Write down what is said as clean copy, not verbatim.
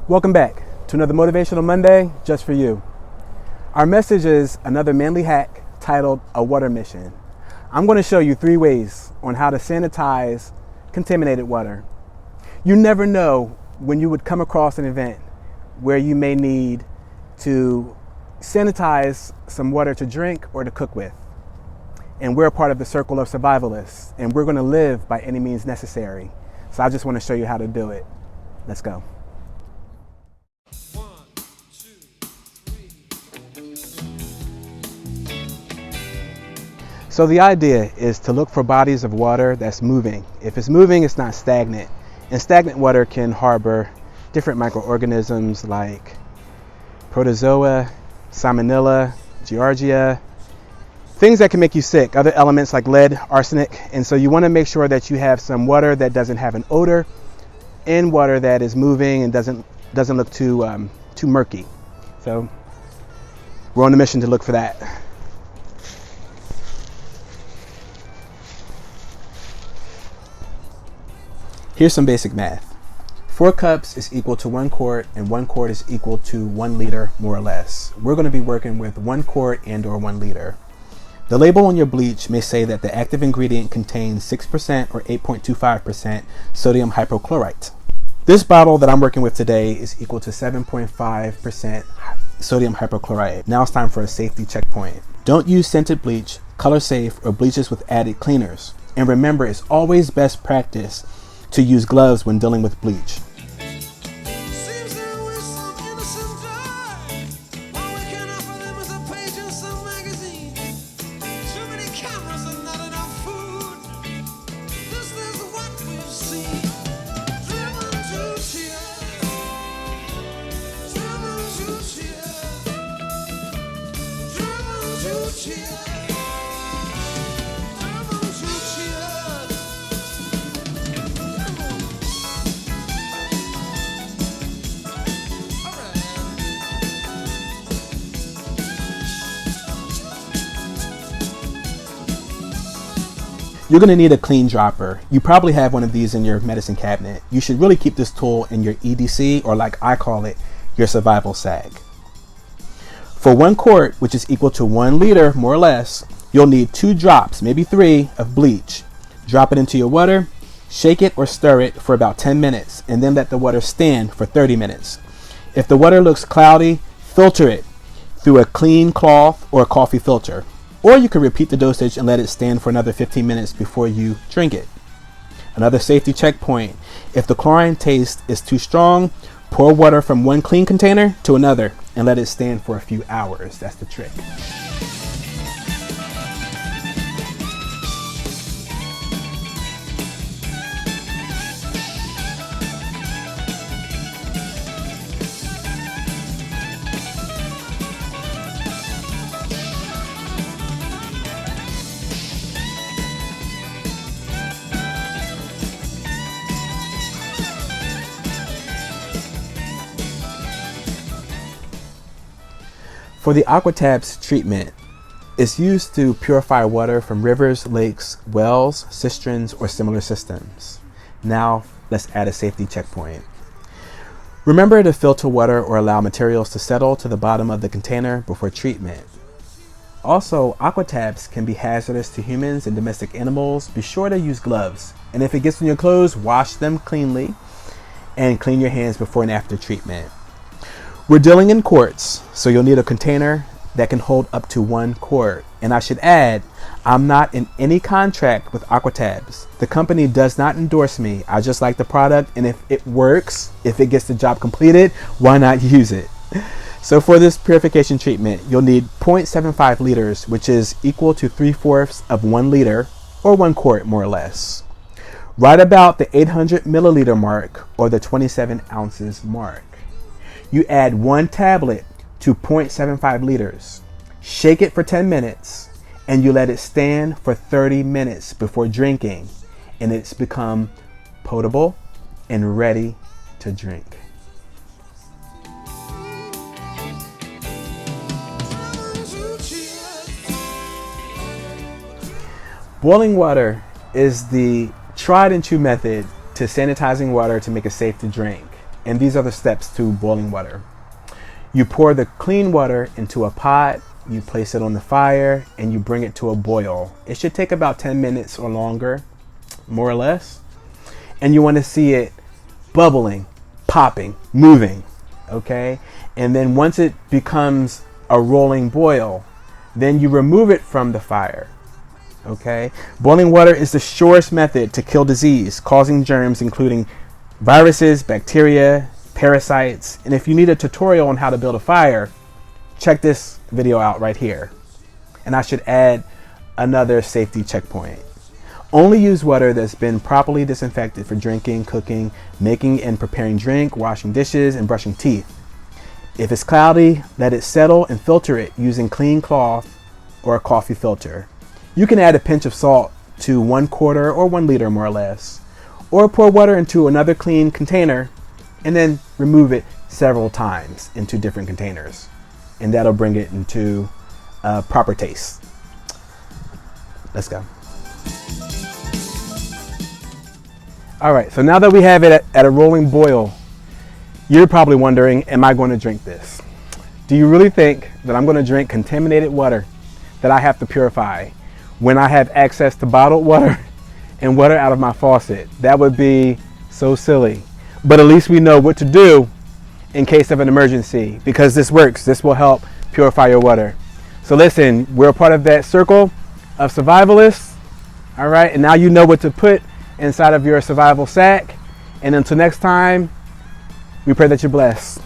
Welcome back to another Motivational Monday just for you. Our message is another manly hack titled A Water Mission. I'm going to show you 3 ways on how to sanitize contaminated water. You never know when you would come across an event where you may need to sanitize some water to drink or to cook with. And we're a part of the circle of survivalists, and we're going to live by any means necessary. So I just want to show you how to do it. Let's go. So the idea is to look for bodies of water that's moving. If it's moving, it's not stagnant. And stagnant water can harbor different microorganisms like protozoa, salmonella, giardia, things that can make you sick, other elements like lead, arsenic. And so you want to make sure that you have some water that doesn't have an odor and water that is moving and doesn't look too murky. So we're on a mission to look for that. Here's some basic math. 4 cups is equal to 1 quart, and 1 quart is equal to 1 liter, more or less. We're going to be working with 1 quart and or 1 liter. The label on your bleach may say that the active ingredient contains 6% or 8.25% sodium hypochlorite. This bottle that I'm working with today is equal to 7.5% sodium hypochlorite. Now it's time for a safety checkpoint. Don't use scented bleach, color safe, or bleaches with added cleaners. And remember, it's always best practice to use gloves when dealing with bleach. You're going to need a clean dropper. You probably have one of these in your medicine cabinet. You should really keep this tool in your EDC, or like I call it, your survival sag. For 1 quart, which is equal to 1 liter, more or less, you'll need 2 drops, maybe 3, of bleach. Drop it into your water, shake it or stir it for about 10 minutes, and then let the water stand for 30 minutes. If the water looks cloudy, filter it through a clean cloth or a coffee filter. Or you can repeat the dosage and let it stand for another 15 minutes before you drink it. Another safety checkpoint: if the chlorine taste is too strong, pour water from one clean container to another and let it stand for a few hours. That's the trick. For the AquaTabs treatment, it's used to purify water from rivers, lakes, wells, cisterns, or similar systems. Now, let's add a safety checkpoint. Remember to filter water or allow materials to settle to the bottom of the container before treatment. Also, AquaTabs can be hazardous to humans and domestic animals. Be sure to use gloves. And if it gets on your clothes, wash them cleanly and clean your hands before and after treatment. We're dealing in quarts, so you'll need a container that can hold up to 1 quart. And I should add, I'm not in any contract with AquaTabs. The company does not endorse me. I just like the product, and if it works, if it gets the job completed, why not use it? So for this purification treatment, you'll need 0.75 liters, which is equal to 3/4 of 1 liter, or 1 quart more or less. Right about the 800 milliliter mark, or the 27 ounces mark. You add 1 tablet to 0.75 liters. Shake it for 10 minutes, and you let it stand for 30 minutes before drinking, and it's become potable and ready to drink. Boiling water is the tried and true method to sanitizing water to make it safe to drink. And these are the steps to boiling water. You pour the clean water into a pot, you place it on the fire, and you bring it to a boil. It should take about 10 minutes or longer, more or less. And you want to see it bubbling, popping, moving, okay? And then once it becomes a rolling boil, then you remove it from the fire, okay? Boiling water is the surest method to kill disease, causing germs including viruses, bacteria, parasites. And if you need a tutorial on how to build a fire, check this video out right here. And I should add another safety checkpoint. Only use water that's been properly disinfected for drinking, cooking, making and preparing drink, washing dishes, and brushing teeth. If it's cloudy, let it settle and filter it using clean cloth or a coffee filter. You can add a pinch of salt to 1/4 or 1 liter more or less, or pour water into another clean container and then remove it several times into different containers. And that'll bring it into proper taste. Let's go. All right, so now that we have it at a rolling boil, you're probably wondering, am I going to drink this? Do you really think that I'm going to drink contaminated water that I have to purify when I have access to bottled water and water out of my faucet? That would be so silly. But at least we know what to do in case of an emergency, because this works. This will help purify your water. So listen, we're a part of that circle of survivalists. All right, and now you know what to put inside of your survival sack. And until next time, we pray that you're blessed.